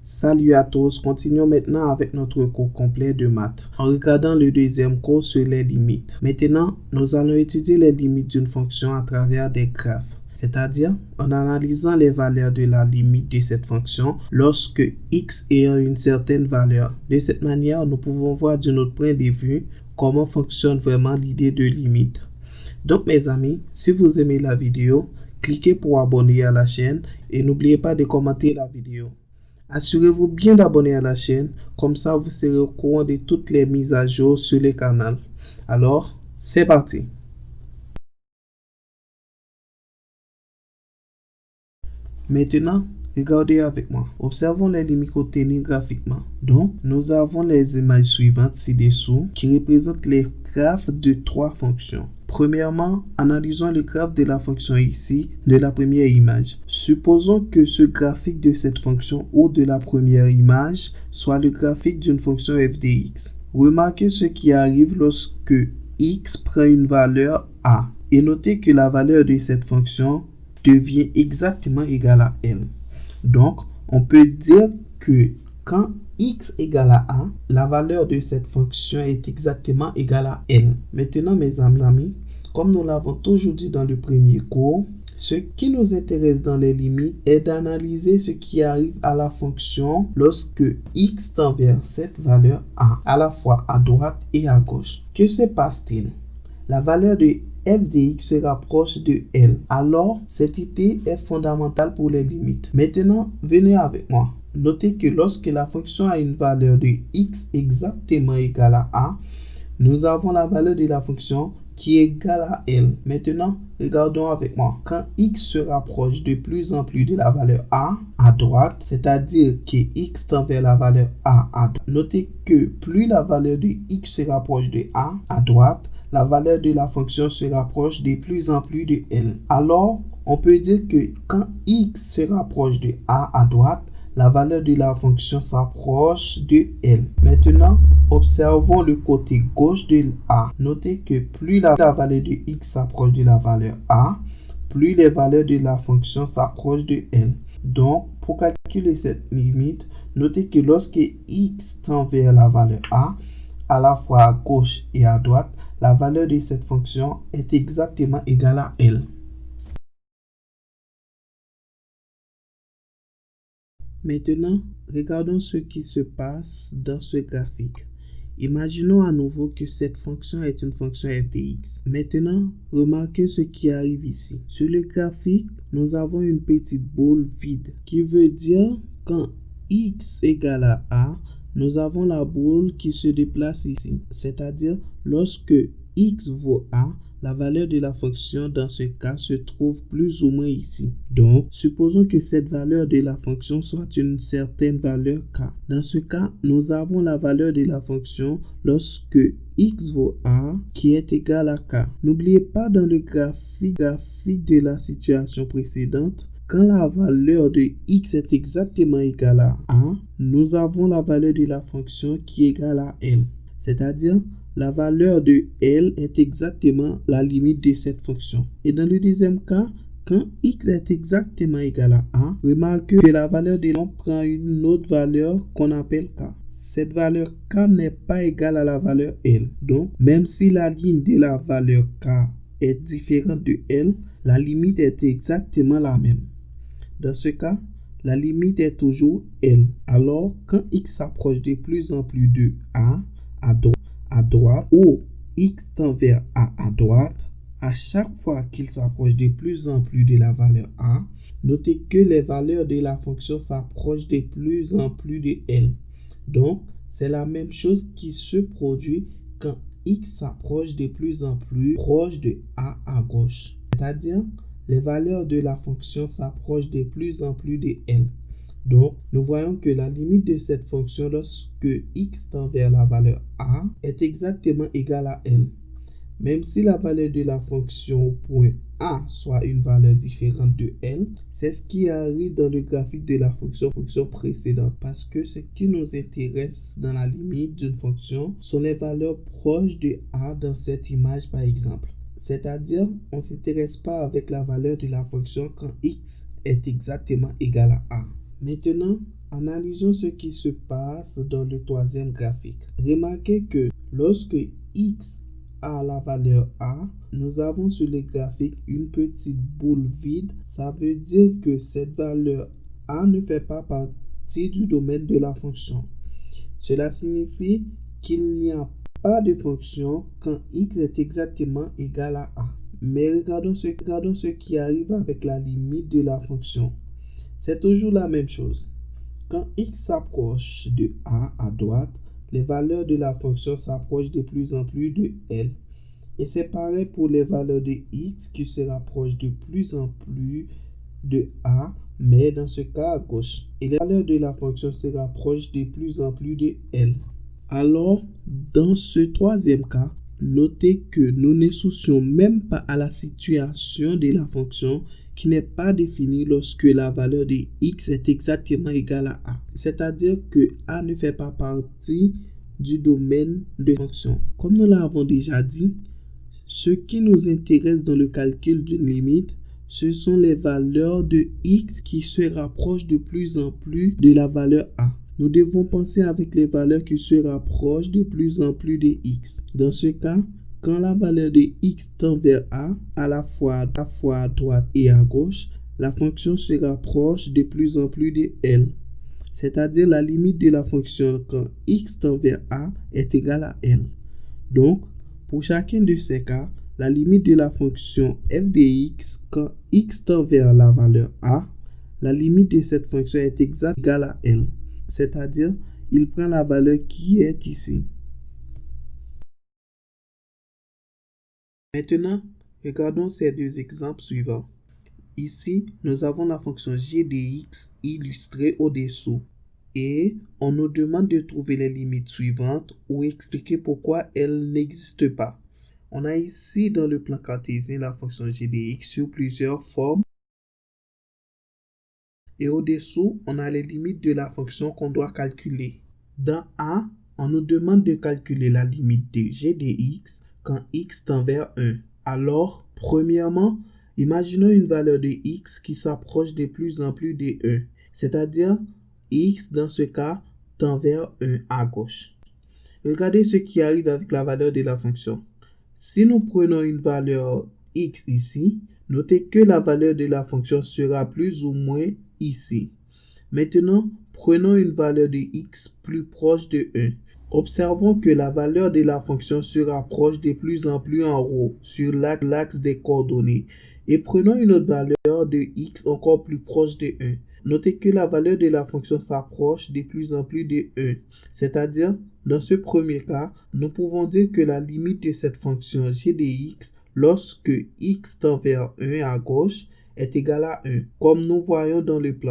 Salut à tous, continuons maintenant avec notre cours complet de maths en regardant le deuxième cours sur les limites. Maintenant, nous allons étudier les limites d'une fonction à travers des graphes, c'est-à-dire en analysant les valeurs de la limite de cette fonction lorsque x est une certaine valeur. De cette manière, nous pouvons voir de notre point de vue comment fonctionne vraiment l'idée de limite. Donc mes amis, si vous aimez la vidéo, cliquez pour abonner à la chaîne et n'oubliez pas de commenter la vidéo. Assurez-vous bien d'abonner à la chaîne, comme ça vous serez au courant de toutes les mises à jour sur le canal. Alors, c'est parti! Maintenant, regardez avec moi. Observons les limites obtenues graphiquement. Donc, nous avons les images suivantes ci-dessous qui représentent les graphes de trois fonctions. Premièrement, analysons le graphe de la fonction ici de la première image. Supposons que ce graphique de cette fonction ou de la première image soit le graphique d'une fonction f de x. Remarquez ce qui arrive lorsque x prend une valeur a et notez que la valeur de cette fonction devient exactement égale à L. Donc, on peut dire que quand x égale à a, la valeur de cette fonction est exactement égale à L. Maintenant, mes amis, comme nous l'avons toujours dit dans le premier cours, ce qui nous intéresse dans les limites est d'analyser ce qui arrive à la fonction lorsque x tend vers cette valeur a, à la fois à droite et à gauche. Que se passe-t-il? La valeur de f de x se rapproche de L. Alors, cette idée est fondamentale pour les limites. Maintenant, venez avec moi. Notez que lorsque la fonction a une valeur de x exactement égale à a, nous avons la valeur de la fonction qui est égale à L. Maintenant, regardons avec moi. Quand x se rapproche de plus en plus de la valeur a à droite, c'est-à-dire que x tend vers la valeur a à droite, notez que plus la valeur de x se rapproche de a à droite, la valeur de la fonction se rapproche de plus en plus de L. Alors, on peut dire que quand x se rapproche de a à droite, la valeur de la fonction s'approche de L. Maintenant, observons le côté gauche de a. Notez que plus la valeur de x s'approche de la valeur a, plus les valeurs de la fonction s'approchent de L. Donc, pour calculer cette limite, notez que lorsque x tend vers la valeur a la fois à gauche et à droite, la valeur de cette fonction est exactement égale à L. Maintenant, regardons ce qui se passe dans ce graphique. Imaginons à nouveau que cette fonction est une fonction f de x. Maintenant, remarquez ce qui arrive ici. Sur le graphique, nous avons une petite boule vide qui veut dire quand x égale à a, nous avons la boule qui se déplace ici. C'est-à-dire, lorsque x vaut a, la valeur de la fonction dans ce cas se trouve plus ou moins ici. Donc, supposons que cette valeur de la fonction soit une certaine valeur k. Dans ce cas, nous avons la valeur de la fonction lorsque x vaut a qui est égal à k. N'oubliez pas dans le graphique de la situation précédente, quand la valeur de x est exactement égale à a, nous avons la valeur de la fonction qui est égale à L. C'est-à-dire, la valeur de L est exactement la limite de cette fonction. Et dans le deuxième cas, quand x est exactement égal à a, remarquez que la valeur de l'on prend une autre valeur qu'on appelle k. Cette valeur k n'est pas égale à la valeur L. Donc, même si la ligne de la valeur k est différente de L, la limite est exactement la même. Dans ce cas, la limite est toujours L. Alors, quand x s'approche de plus en plus de a à droite ou x tend vers a à droite, à chaque fois qu'il s'approche de plus en plus de la valeur a, notez que les valeurs de la fonction s'approchent de plus en plus de L. Donc, c'est la même chose qui se produit quand x s'approche de plus en plus proche de a à gauche. C'est-à-dire, les valeurs de la fonction s'approchent de plus en plus de L. Donc, nous voyons que la limite de cette fonction lorsque x tend vers la valeur a est exactement égale à L. Même si la valeur de la fonction au point a soit une valeur différente de L, c'est ce qui arrive dans le graphique de la fonction précédente. Parce que ce qui nous intéresse dans la limite d'une fonction sont les valeurs proches de a dans cette image par exemple. C'est-à-dire, on ne s'intéresse pas avec la valeur de la fonction quand x est exactement égal à a. Maintenant, Analysons ce qui se passe dans le troisième graphique. Remarquez que lorsque x a la valeur a, nous avons sur le graphique une petite boule vide. Ça veut dire que cette valeur a ne fait pas partie du domaine de la fonction. Cela signifie qu'il n'y a pas de fonction quand x est exactement égal à a. Mais regardons ce qui arrive avec la limite de la fonction. C'est toujours la même chose. Quand x s'approche de a à droite, les valeurs de la fonction s'approchent de plus en plus de L. Et c'est pareil pour les valeurs de x qui se rapprochent de plus en plus de a, mais dans ce cas à gauche. Et les valeurs de la fonction se rapprochent de plus en plus de L. Alors, dans ce troisième cas, notez que nous ne soucions même pas à la situation de la fonction qui n'est pas définie lorsque la valeur de x est exactement égale à a. C'est-à-dire que a ne fait pas partie du domaine de fonction. Comme nous l'avons déjà dit, ce qui nous intéresse dans le calcul d'une limite, ce sont les valeurs de x qui se rapprochent de plus en plus de la valeur a. Nous devons penser avec les valeurs qui se rapprochent de plus en plus de x. Dans ce cas, quand la valeur de x tend vers a, à la fois à droite et à gauche, la fonction se rapproche de plus en plus de L. C'est-à-dire la limite de la fonction quand x tend vers a est égale à L. Donc, pour chacun de ces cas, la limite de la fonction f de x quand x tend vers la valeur a, la limite de cette fonction est exactement égale à L. C'est-à-dire, il prend la valeur qui est ici. Maintenant, regardons ces deux exemples suivants. Ici, nous avons la fonction g de x illustrée au-dessous. Et on nous demande de trouver les limites suivantes ou expliquer pourquoi elles n'existent pas. On a ici dans le plan cartésien la fonction g de x sur plusieurs formes. Et au-dessous, on a les limites de la fonction qu'on doit calculer. Dans A, on nous demande de calculer la limite de g de x quand x tend vers 1. Alors, premièrement, imaginons une valeur de x qui s'approche de plus en plus de 1. C'est-à-dire, x dans ce cas tend vers 1 à gauche. Regardez ce qui arrive avec la valeur de la fonction. Si nous prenons une valeur x ici, notez que la valeur de la fonction sera plus ou moins ici. Maintenant, prenons une valeur de x plus proche de 1. Observons que la valeur de la fonction se rapproche de plus en plus en haut sur l'axe des coordonnées. Et prenons une autre valeur de x encore plus proche de 1. Notez que la valeur de la fonction s'approche de plus en plus de 1. C'est-à-dire, dans ce premier cas, nous pouvons dire que la limite de cette fonction g de x lorsque x tend vers 1 à gauche est égale à 1, comme nous voyons dans le plan.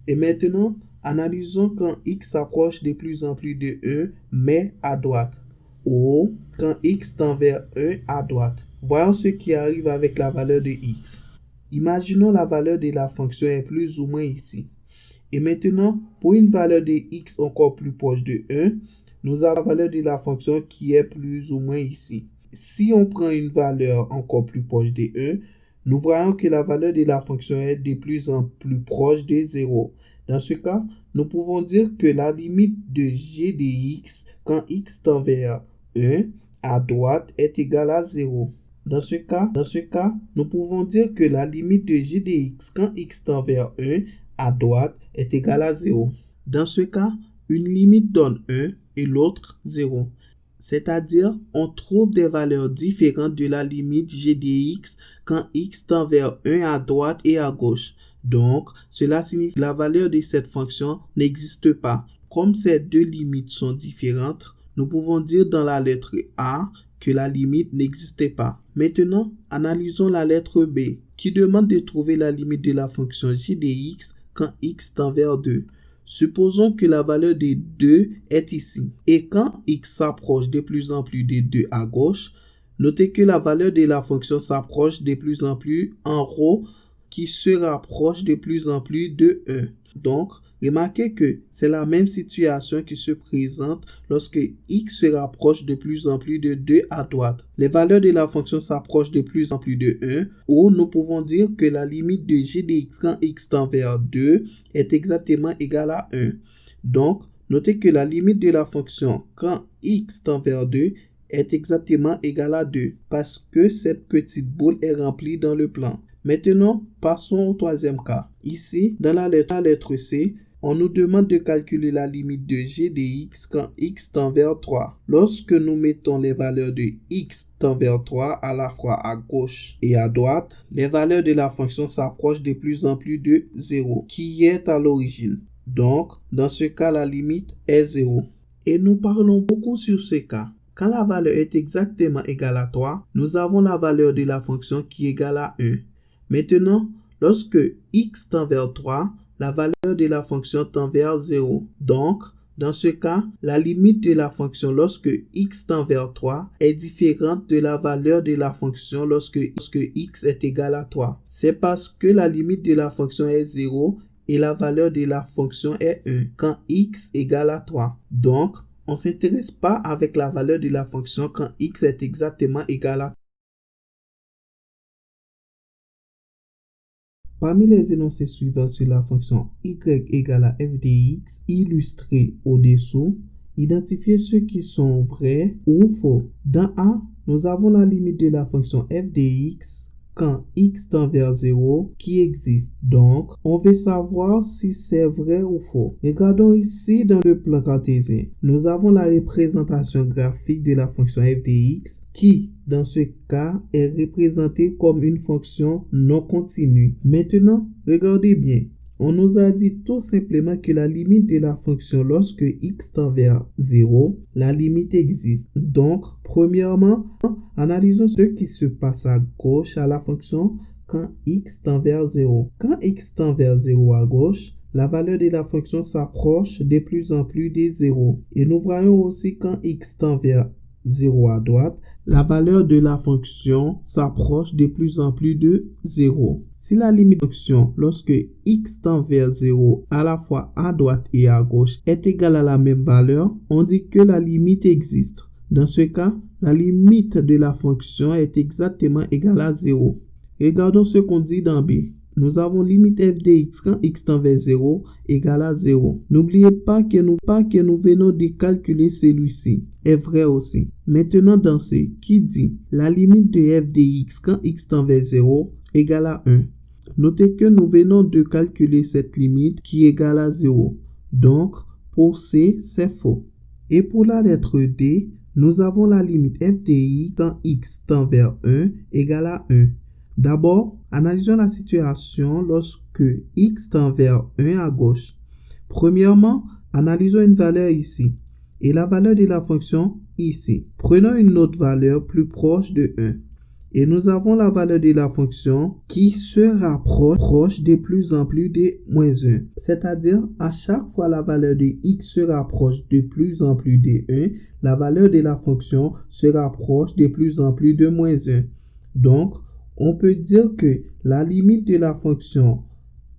Et maintenant, analysons quand x s'approche de plus en plus de 1, mais à droite, ou quand x tend vers 1 à droite. Voyons ce qui arrive avec la valeur de x. Imaginons la valeur de la fonction est plus ou moins ici. Et maintenant, pour une valeur de x encore plus proche de 1, nous avons la valeur de la fonction qui est plus ou moins ici. Si on prend une valeur encore plus proche de 1, nous voyons que la valeur de la fonction est de plus en plus proche de 0. Dans ce cas, nous pouvons dire que la limite de g de x quand x tend vers 1 à droite est égale à 0. Dans ce cas, nous pouvons dire que la limite de g de x quand x tend vers 1 à droite est égale à 0. Dans ce cas, une limite donne 1 et l'autre 0. C'est-à-dire, on trouve des valeurs différentes de la limite g de x quand x tend vers 1 à droite et à gauche. Donc, cela signifie que la valeur de cette fonction n'existe pas. Comme ces deux limites sont différentes, nous pouvons dire dans la lettre A que la limite n'existait pas. Maintenant, analysons la lettre B, qui demande de trouver la limite de la fonction g de x quand x tend vers 2. Supposons que la valeur de 2 est ici. Et quand x s'approche de plus en plus de 2 à gauche, notez que la valeur de la fonction s'approche de plus en plus en haut, qui se rapproche de plus en plus de 1. Donc, Remarquez que c'est la même situation qui se présente lorsque x se rapproche de plus en plus de 2 à droite. Les valeurs de la fonction s'approchent de plus en plus de 1, ou nous pouvons dire que la limite de g de x quand x tend vers 2 est exactement égale à 1. Donc, notez que la limite de la fonction quand x tend vers 2 est exactement égale à 2, parce que cette petite boule est remplie dans le plan. Maintenant, passons au troisième cas. Ici, dans la lettre C, on nous demande de calculer la limite de g de x quand x tend vers 3. Lorsque nous mettons les valeurs de x tend vers 3 à la fois à gauche et à droite, les valeurs de la fonction s'approchent de plus en plus de 0, qui est à l'origine. Donc, dans ce cas, la limite est 0. Et nous parlons beaucoup sur ce cas. Quand la valeur est exactement égale à 3, nous avons la valeur de la fonction qui est égale à 1. Maintenant, lorsque x tend vers 3, la valeur de la fonction tend vers 0. Donc, dans ce cas, la limite de la fonction lorsque x tend vers 3 est différente de la valeur de la fonction lorsque x est égal à 3. C'est parce que la limite de la fonction est 0 et la valeur de la fonction est 1 quand x égale à 3. Donc, on ne s'intéresse pas avec la valeur de la fonction quand x est exactement égal à 3. Parmi les énoncés suivants sur la fonction y égale à f de x, illustrés au-dessous, identifiez ceux qui sont vrais ou faux. Dans A, nous avons la limite de la fonction f de x quand x tend vers 0 qui existe. Donc, on veut savoir si c'est vrai ou faux. Regardons ici dans le plan cartésien. Nous avons la représentation graphique de la fonction f de x qui, dans ce cas, est représentée comme une fonction non continue. Maintenant, regardez bien. On nous a dit tout simplement que la limite de la fonction lorsque x tend vers 0, la limite existe. Donc, premièrement, analysons ce qui se passe à gauche à la fonction quand x tend vers 0. Quand x tend vers 0 à gauche, la valeur de la fonction s'approche de plus en plus de 0. Et nous voyons aussi quand x tend vers 0 à droite, la valeur de la fonction s'approche de plus en plus de 0. Si la limite de la fonction lorsque x tend vers 0 à la fois à droite et à gauche est égale à la même valeur, on dit que la limite existe. Dans ce cas, la limite de la fonction est exactement égale à 0. Regardons ce qu'on dit dans B. Nous avons limite f de x quand x tend vers 0 égale à 0. N'oubliez pas que nous venons de calculer celui-ci. Est vrai aussi. Maintenant dans C, qui dit la limite de f de x quand x tend vers 0 égale à 1. Notez que nous venons de calculer cette limite qui est égale à 0. Donc, pour C, c'est faux. Et pour la lettre D, nous avons la limite f de y quand x tend vers 1 égale à 1. D'abord, analysons la situation lorsque x tend vers 1 à gauche. Premièrement, analysons une valeur ici et la valeur de la fonction ici. Prenons une autre valeur plus proche de 1. Et nous avons la valeur de la fonction qui se rapproche de plus en plus de moins 1. C'est-à-dire, à chaque fois la valeur de x se rapproche de plus en plus de 1, la valeur de la fonction se rapproche de plus en plus de moins 1. Donc, on peut dire que la limite de la fonction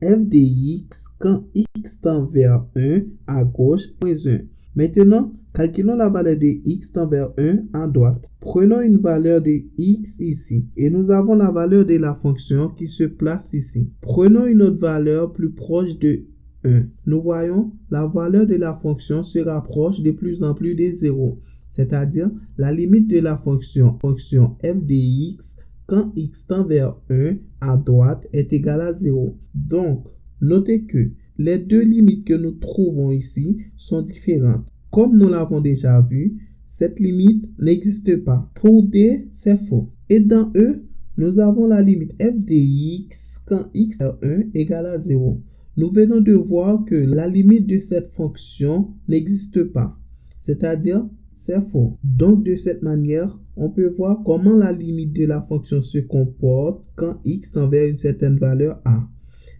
f de x quand x tend vers 1 à gauche moins 1. Maintenant, calculons la valeur de x tend vers 1 à droite. Prenons une valeur de x ici et nous avons la valeur de la fonction qui se place ici. Prenons une autre valeur plus proche de 1. Nous voyons la valeur de la fonction se rapproche de plus en plus de 0. C'est-à-dire la limite de la fonction f de x quand x tend vers 1 à droite est égal à 0. Donc, notez que les deux limites que nous trouvons ici sont différentes. Comme nous l'avons déjà vu, cette limite n'existe pas. Pour D, c'est faux. Et dans E, nous avons la limite f de x quand x est 1 égale à 0. Nous venons de voir que la limite de cette fonction n'existe pas. C'est-à-dire, c'est faux. Donc, de cette manière, on peut voir comment la limite de la fonction se comporte quand x tend vers une certaine valeur a.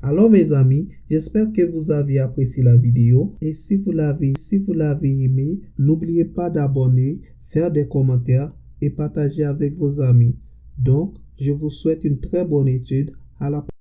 Alors mes amis, j'espère que vous avez apprécié la vidéo et si vous l'avez aimé, n'oubliez pas d'abonner, faire des commentaires et partager avec vos amis. Donc, je vous souhaite une très bonne étude. À la prochaine.